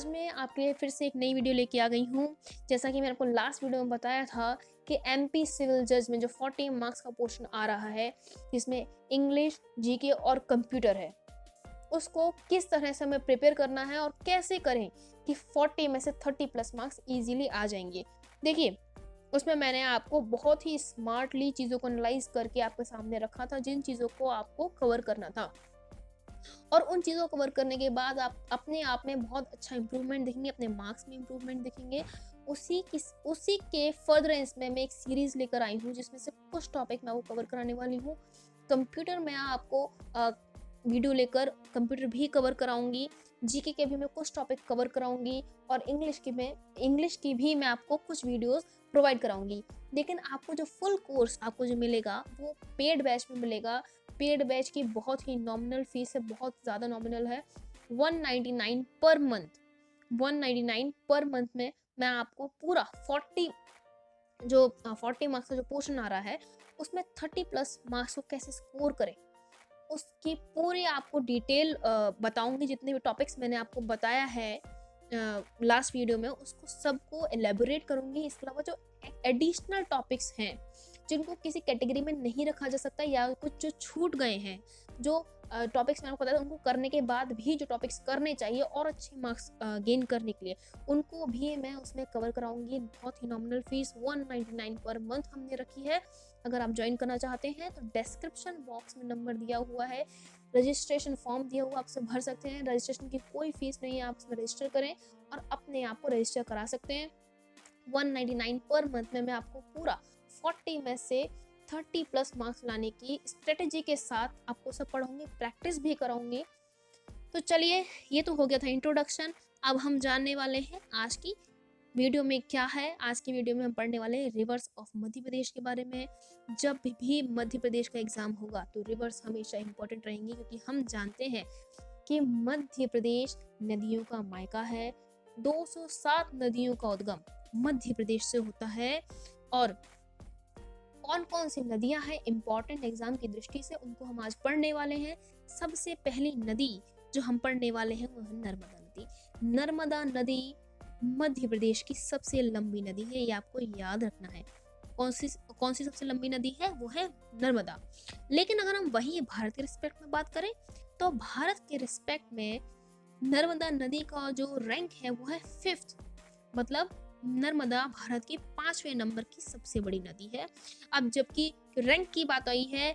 आज मैं आपके लिए फिर से एक नई वीडियो लेके आ गई हूँ। जैसा कि मैंने आपको लास्ट वीडियो में बताया था कि एमपी सिविल जज में जो 40 मार्क्स का पोर्शन आ रहा है, जिसमें इंग्लिश, जीके और कंप्यूटर है, उसको किस तरह से हमें प्रिपेयर करना है और कैसे करें कि 40 में से 30 प्लस मार्क्स ईजिली आ जाएंगे। देखिए, उसमें मैंने आपको बहुत ही स्मार्टली चीज़ों को एनालाइज करके आपके सामने रखा था, जिन चीज़ों को आपको कवर करना था। और उन चीज़ों को कवर करने के बाद आप अपने आप में बहुत अच्छा इंप्रूवमेंट देखेंगे, अपने मार्क्स में इंप्रूवमेंट देखेंगे। उसी के फर्दरेंस में मैं एक सीरीज लेकर आई हूँ, जिसमें से कुछ टॉपिक मैं वो कवर कराने वाली हूँ। कंप्यूटर में आपको वीडियो लेकर कंप्यूटर भी कवर कराऊंगी, जीके के भी मैं कुछ टॉपिक कवर कराऊंगी, और इंग्लिश की भी मैं आपको कुछ वीडियोस प्रोवाइड कराऊंगी। लेकिन आपको जो फुल कोर्स आपको जो मिलेगा वो पेड बैच में मिलेगा। पेड बैच की बहुत ही नॉमिनल फीस है, बहुत ज़्यादा नॉमिनल है, 199 पर मंथ। 199 पर मंथ में मैं आपको पूरा 40 मार्क्स का जो पोर्शन आ रहा है, उसमें 30 प्लस मार्क्स को कैसे स्कोर करें, उसकी पूरी आपको डिटेल बताऊंगी। जितने भी टॉपिक्स मैंने आपको बताया है लास्ट वीडियो में, उसको सबको एलेबोरेट करूंगी। इसके अलावा जो एडिशनल टॉपिक्स हैं, जिनको किसी कैटेगरी में नहीं रखा जा सकता, या कुछ जो छूट गए हैं, जो टॉपिक्स मैंने आपको बताया, उनको करने के बाद भी जो टॉपिक्स करने चाहिए और अच्छे मार्क्स गेन करने के लिए, उनको भी मैं उसमें कवर कराऊंगी। बहुत ही नॉमिनल फीस 199 पर मंथ हमने रखी है। अगर आप ज्वाइन करना चाहते हैं तो डिस्क्रिप्शन बॉक्स में नंबर दिया हुआ है, रजिस्ट्रेशन फॉर्म दिया हुआ, आप उसे भर सकते हैं। रजिस्ट्रेशन की कोई फीस नहीं है, आप उसमें रजिस्टर करें और अपने आप को रजिस्टर करा सकते हैं। 199 पर मंथ में मैं आपको पूरा 40 में से 30 प्लस मार्क्स लाने की स्ट्रेटेजी के साथ आपको सब पढ़ाऊंगी, प्रैक्टिस भी कराऊंगी। तो चलिए, ये तो हो गया था इंट्रोडक्शन। अब हम जानने वाले हैं आज की वीडियो में क्या है। आज की वीडियो में हम पढ़ने वाले हैं रिवर्स ऑफ मध्य प्रदेश के बारे में। जब भी मध्य प्रदेश का एग्जाम होगा तो रिवर्स हमेशा इंपॉर्टेंट रहेंगी, क्योंकि हम जानते हैं कि मध्य प्रदेश नदियों का मायका है। 207 नदियों का उद्गम मध्य प्रदेश से होता है। और कौन कौन सी नदियां हैं इंपॉर्टेंट एग्जाम की दृष्टि से, उनको हम आज पढ़ने वाले हैं। सबसे पहली नदी जो हम पढ़ने वाले हैं वो है नर्मदा नदी। नर्मदा नदी मध्य प्रदेश की सबसे लंबी नदी है, ये आपको याद रखना है। कौन सी सबसे लंबी नदी है? वो है नर्मदा। लेकिन अगर हम वही भारत के रिस्पेक्ट में बात करें, तो भारत के रिस्पेक्ट में नर्मदा नदी का जो रैंक है वो है 5th। मतलब नर्मदा भारत की 5वें नंबर की सबसे बड़ी नदी है। अब जबकि रैंक की बात आई है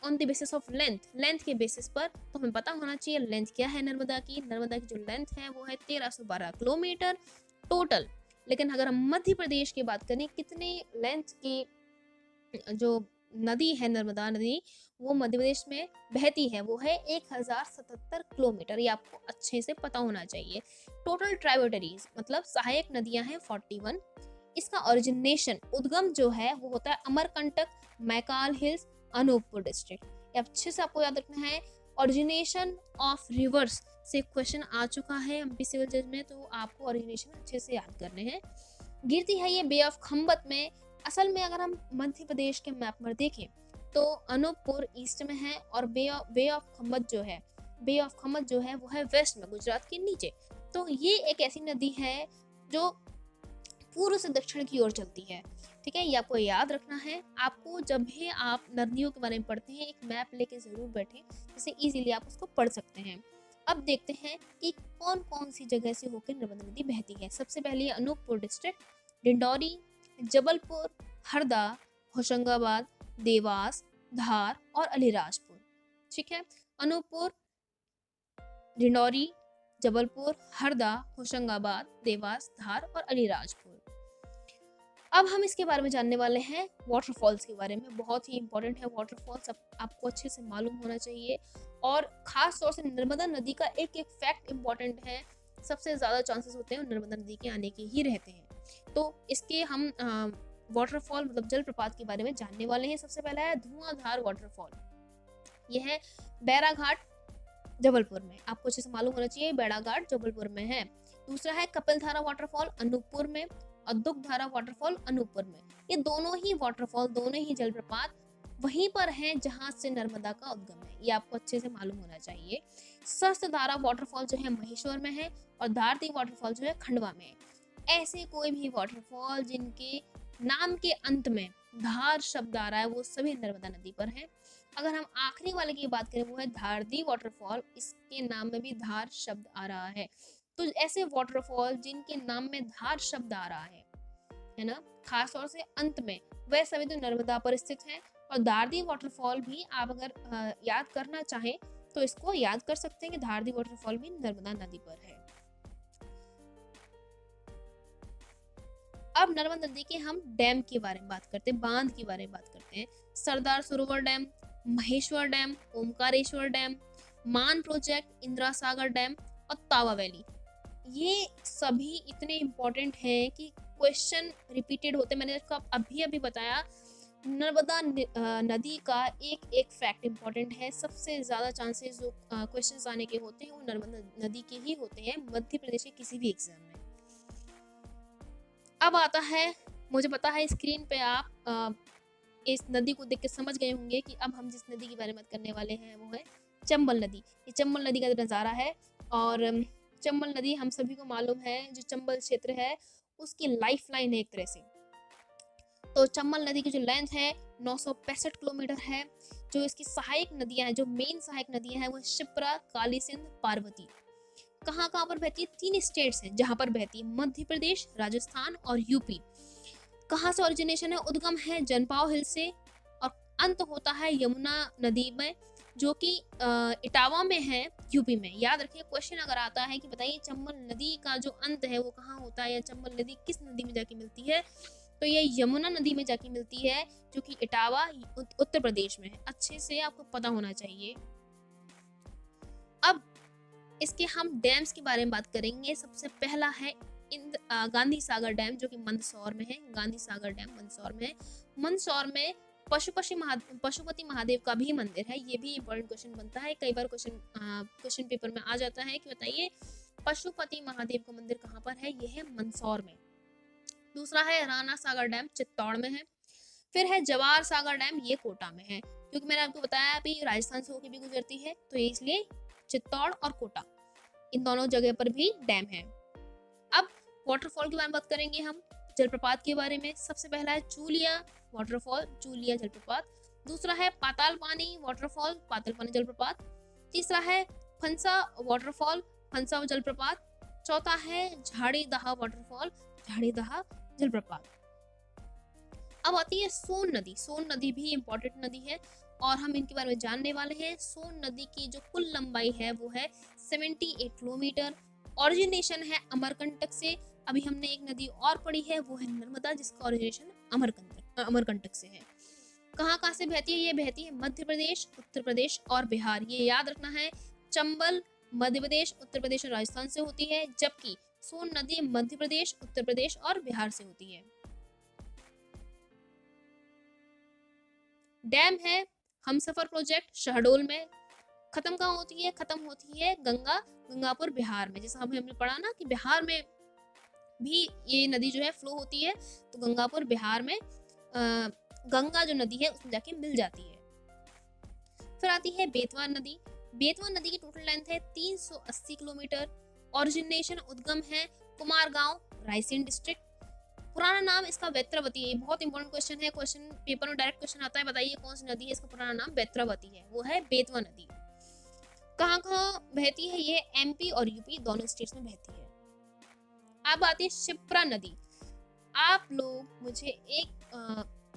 on the basis of length के बेसिस पर, तो हमें पता होना चाहिए लेंथ क्या है नर्मदा की। नर्मदा की जो लेंथ है वो है 1312 किलोमीटर टोटल। लेकिन अगर हम मध्य प्रदेश की बात करें, कितने लेंथ की जो नदी है नर्मदा नदी, वो मध्य प्रदेश में बहती है, वो है 1077 किलोमीटर। ये आपको अच्छे से पता होना चाहिए। टोटल ट्राइब्यूटरीज मतलब सहायक नदियां हैं 41। इसका ओरिजिनेशन उद्गम जो है वो होता है अमरकंटक, मैकाल हिल्स, अनूपपुर डिस्ट्रिक्ट। ये अच्छे से आपको याद रखना है। ओरिजिनेशन ऑफ रिवर्स से क्वेश्चन आ चुका है एमपी सिविल जज में, तो आपको ओरिजिनेशन अच्छे से याद करने हैं। गिरती है ये बे ऑफ खम्बत में। असल में अगर हम मध्य प्रदेश के मैप पर देखें तो अनूपपुर ईस्ट में है, और बे ऑफ खम्बत जो है वो है वेस्ट में, गुजरात के नीचे। तो ये एक ऐसी नदी है जो पूर्व से दक्षिण की ओर चलती है। ठीक है, ये आपको याद रखना है। आपको जब भी आप नदियों के बारे में पढ़ते हैं, एक मैप लेके जरूर बैठें, जिससे इजीली आप उसको पढ़ सकते हैं। अब देखते हैं कि कौन कौन सी जगह से होकर नर्मदा नदी बहती है। सबसे पहले अनूपपुर डिस्ट्रिक्ट, डिंडौरी, जबलपुर, हरदा, होशंगाबाद, देवास, धार और अलीराजपुर। ठीक है, अनूपपुर, डिंडौरी, जबलपुर, हरदा, होशंगाबाद, देवास, धार और अलीराजपुर। अब हम इसके बारे में जानने वाले हैं वाटरफॉल्स के बारे में। बहुत ही इंपॉर्टेंट है वाटरफॉल्स, आपको अच्छे से मालूम होना चाहिए। और खास तौर से नर्मदा नदी का एक एक फैक्ट इंपॉर्टेंट है। सबसे ज्यादा चांसेस होते हैं नर्मदा नदी के आने के ही रहते हैं। तो इसके हम वाटरफॉल मतलब जलप्रपात के बारे में जानने वाले हैं। सबसे पहला है धुआंधार वाटरफॉल। यह है बैराघाट, जबलपुर में। आपको अच्छे से मालूम होना चाहिए, बैराघाट जबलपुर में है। दूसरा है कपिलधारा वाटरफॉल, अनूपपुर में, और दुग्धारा वाटरफॉल, अनूपपुर में। ये दोनों ही वाटरफॉल, दोनों ही जलप्रपात वहीं पर हैं जहां से नर्मदा का उद्गम है। ये आपको अच्छे से मालूम होना चाहिए। सहस्त्रधारा वाटरफॉल जो है महेश्वर में है और धारती वाटरफॉल जो है खंडवा में है। ऐसे कोई भी वाटरफॉल जिनके नाम के अंत में धार शब्द आ रहा है वो सभी नर्मदा नदी पर है। अगर हम आखिरी वाले की बात करें वो है धारती वाटरफॉल, इसके नाम में भी धार शब्द आ रहा है। तो ऐसे वाटरफॉल जिनके नाम में धार शब्द आ रहा है ना, खास तौर से अंत में, वह सभी तो नर्मदा पर स्थित है। और धारती वाटरफॉल भी आप अगर याद करना चाहें तो इसको याद कर सकते हैं कि धारती वाटरफॉल भी नर्मदा नदी पर है। अब नर्मदा नदी के हम डैम के बारे में बात करते हैं, बांध के बारे में बात करते हैं। Sardar Sarovar dam, Maheshwar dam, Omkareshwar dam, मान प्रोजेक्ट, इंदिरा सागर डैम और तावा वैली, ये सभी इतने इंपॉर्टेंट हैं कि क्वेश्चन रिपीटेड होते। मैंने आपको अभी बताया नर्मदा नदी का एक एक फैक्ट इंपॉर्टेंट है। सबसे ज़्यादा चांसेस जो क्वेश्चंस आने के होते हैं वो नर्मदा नदी के ही होते हैं मध्य प्रदेश के किसी भी एग्जाम में। अब आता है, मुझे पता है स्क्रीन पे आप इस नदी को देख के समझ गए होंगे कि अब हम जिस नदी के बारे में बात करने वाले हैं वो है चंबल नदी। ये चंबल नदी का नज़ारा है और चंबल नदी हम सभी को मालूम है, जो चंबल क्षेत्र है उसकी लाइफ लाइन है एक तरह से। तो चंबल नदी की जो लेंथ है 965 किलोमीटर है। जो इसकी सहायक नदियां हैं, जो मेन सहायक नदियां हैं वो शिप्रा, काली सिंध, पार्वती। कहाँ कहाँ पर बहती है? 3 स्टेट्स हैं जहां पर बहती है, मध्य प्रदेश, राजस्थान और यूपी। कहाँ से ओरिजिनेशन है? उद्गम है जनपाव हिल से और अंत होता है यमुना नदी में जो कि इटावा में है, यूपी में। याद रखिए, क्वेश्चन अगर आता है कि बताइए चंबल नदी का जो अंत है वो कहाँ होता है या चंबल नदी किस नदी में जाके मिलती है, तो ये यमुना नदी में जाके मिलती है जो कि इटावा उत्तर प्रदेश में है। अच्छे से आपको पता होना चाहिए। अब इसके हम डैम्स के बारे में बात करेंगे। सबसे पहला है गांधी सागर डैम जो कि मंदसौर में है। गांधी सागर डैम मंदसौर में है। मंदसौर में पशुपति महादेव का भी मंदिर है। ये भी इंपॉर्टेंट क्वेश्चन बनता है, कई बार क्वेश्चन पेपर में आ जाता है कि बताइए पशुपति महादेव का मंदिर कहाँ पर है? ये है मंदसौर में। दूसरा है राणा सागर डैम, चित्तौड़ में है। फिर है जवाहर सागर डैम, ये कोटा में है। क्योंकि मैंने आपको बताया अभी राजस्थान से होकर भी गुजरती है, तो इसलिए चित्तौड़ और कोटा, इन दोनों जगह पर भी डैम है। अब वाटरफॉल के बारे में बात करेंगे हम, जलप्रपात के बारे में। सबसे पहला है चूलिया वाटरफॉल, चूलिया जलप्रपात। दूसरा है पाताल पानी वाटरफॉल, पाताल पानी जलप्रपात। तीसरा है फंसा वाटरफॉल, फंसा जलप्रपात। चौथा है झाड़ी दहा वाटरफॉल, झाड़ी दहा जलप्रपात। अब आती है सोन नदी। सोन नदी भी इंपॉर्टेंट नदी है और हम इनके बारे में जानने वाले हैं। सोन नदी की जो कुल लंबाई है वो है 78 किलोमीटर। ओरिजिनेशन है अमरकंटक से। अभी हमने एक नदी और पढ़ी है वो है नर्मदा, जिसका ओरिजिनेशन अमरकंटक से है। कहाँ कहाँ से बहती है? ये बहती है मध्य प्रदेश, उत्तर प्रदेश और बिहार। ये याद रखना है, चंबल मध्य प्रदेश, उत्तर प्रदेश और राजस्थान से होती है, जबकि सोन नदी मध्य प्रदेश, उत्तर प्रदेश और बिहार से होती है। डैम है हमसफर प्रोजेक्ट शहडोल में। खत्म कहाँ होती है? खत्म होती है गंगापुर बिहार में। जैसा हमने पढ़ा ना कि बिहार में भी ये नदी जो है फ्लो होती है, तो गंगापुर बिहार में गंगा जो नदी है उसमें जाके मिल जाती है। फिर आती है बेतवा नदी। बेतवा नदी की टोटल लेंथ है 380 किलोमीटर। ओरिजिनेशन उद्गम है कुमारगांव, रायसेन डिस्ट्रिक्ट। पुराना नाम इसका बेत्रावती है। ये बहुत इंपॉर्टेंट क्वेश्चन है, क्वेश्चन पेपर में डायरेक्ट क्वेश्चन आता है, बताइए कौन सी नदी है इसका पुराना नाम बेत्रावती है, वो है बेतवा नदी। कहाँ कहाँ बहती है? ये एमपी और यूपी दोनों स्टेट्स में बहती है। अब आती है शिप्रा नदी। आप लोग मुझे एक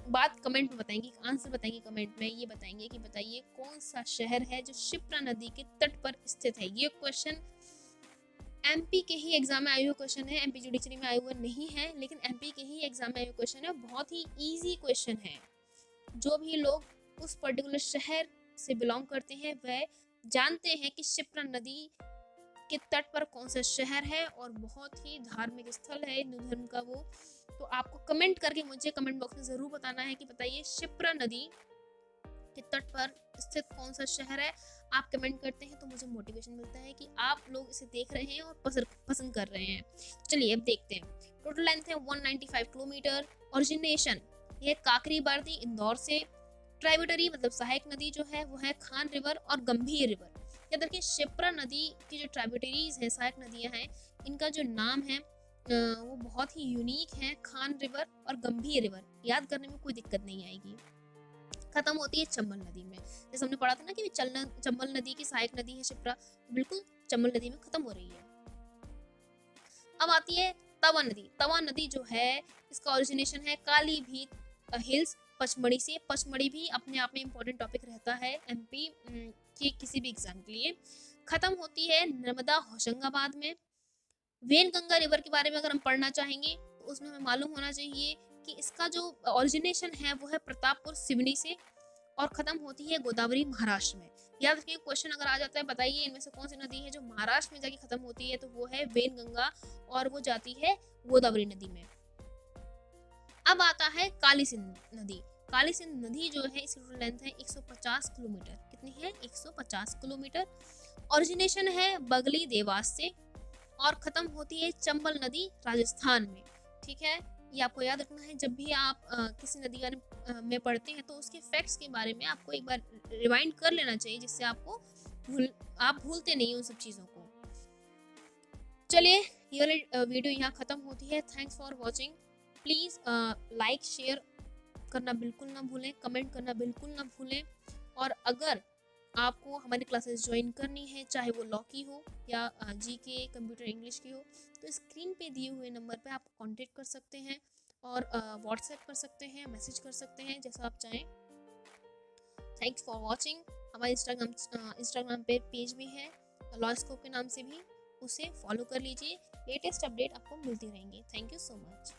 बात कमेंट में बताएंगे, आंसर बताएंगे कमेंट में, ये बताएंगे कि बताइए कौन सा शहर है जो शिप्रा नदी के तट पर स्थित है। ये क्वेश्चन एमपी के ही एग्जाम में आए हुए क्वेश्चन है, एमपी जुडिशरी में आए हुए नहीं है, लेकिन एमपी के ही एग्जाम में आए हुए क्वेश्चन है। बहुत ही इजी क्वेश्चन है। जो भी लोग उस पर्टिकुलर शहर से बिलोंग करते हैं वह जानते हैं कि शिप्रा नदी के तट पर कौन सा शहर है और बहुत ही धार्मिक स्थल है हिंदू धर्म का वो। तो आपको कमेंट करके मुझे कमेंट बॉक्स में जरूर बताना है कि बताइए शिप्रा नदी के तट पर स्थित कौन सा शहर है। आप कमेंट करते हैं तो मुझे मोटिवेशन मिलता है कि आप लोग इसे देख रहे हैं और पसंद कर रहे हैं। चलिए अब देखते हैं। टोटल लेंथ है 195 किलोमीटर। ओरिजिनेशन ये काकरी बार्दी इंदौर से। ट्राइब्यूटरी मतलब सहायक नदी जो है वो है खान रिवर और गंभीर रिवर। याद रखिए शिप्रा नदी की जो ट्राइब्यूटरीज हैं, सहायक नदियां हैं, इनका जो नाम है वो बहुत ही यूनिक है, खान रिवर और गंभीर रिवर। याद करने में कोई दिक्कत नहीं आएगी। खत्म होती है चंबल नदी में। जैसे हमने पढ़ा था ना कि चंबल नदी की सहायक नदी है शिप्रा, बिल्कुल चंबल नदी में खत्म हो रही है। अब आती है तवा नदी। तवा नदी जो है इसका ओरिजिनेशन है कालीभीत हिल्स पचमढ़ी से। पचमढ़ी भी अपने आप में इम्पोर्टेंट टॉपिक रहता है एमपी के किसी भी एग्जाम के लिए। खत्म होती है नर्मदा होशंगाबाद में। वेनगंगा रिवर के बारे में अगर हम पढ़ना चाहेंगे तो उसमें हमें मालूम होना चाहिए कि इसका जो ओरिजिनेशन है वो है प्रतापपुर सिवनी से, और खत्म होती है गोदावरी महाराष्ट्र में। याद रखिए क्वेश्चन अगर आ जाता है बताइए इनमें से कौन सी नदी है जो महाराष्ट्र में जाके खत्म होती है, तो वो है वेनगंगा और वो जाती है गोदावरी नदी में। अब आता है काली सिंध नदी। काली सिंध नदी जो है इसकी टोटल लेंथ है 150 किलोमीटर। कितनी है? 150 किलोमीटर। ओरिजिनेशन है बगली देवास से और खत्म होती है चंबल नदी राजस्थान में। ठीक है, ये आपको याद रखना है। जब भी आप किसी नदी में पढ़ते हैं तो उसके फैक्ट्स के बारे में आपको एक बार रिवाइंड कर लेना चाहिए, जिससे आप भूलते नहीं उन सब चीज़ों को। चलिए ये वाली वीडियो यहाँ खत्म होती है। Thanks for watching. Please like share करना बिल्कुल ना भूलें, कमेंट करना बिल्कुल ना भूलें। और अगर आपको हमारी क्लासेस ज्वाइन करनी है, चाहे वो लॉ की हो या जीके, कंप्यूटर, इंग्लिश की हो, तो स्क्रीन पे दिए हुए नंबर पे आप कांटेक्ट कर सकते हैं और व्हाट्सएप कर सकते हैं, मैसेज कर सकते हैं, जैसा आप चाहें। Thanks for watching. हमारे इंस्टाग्राम पे पेज भी है लॉ स्कोप के नाम से भी, उसे फॉलो कर लीजिए। लेटेस्ट अपडेट आपको मिलती रहेंगी। Thank you so much.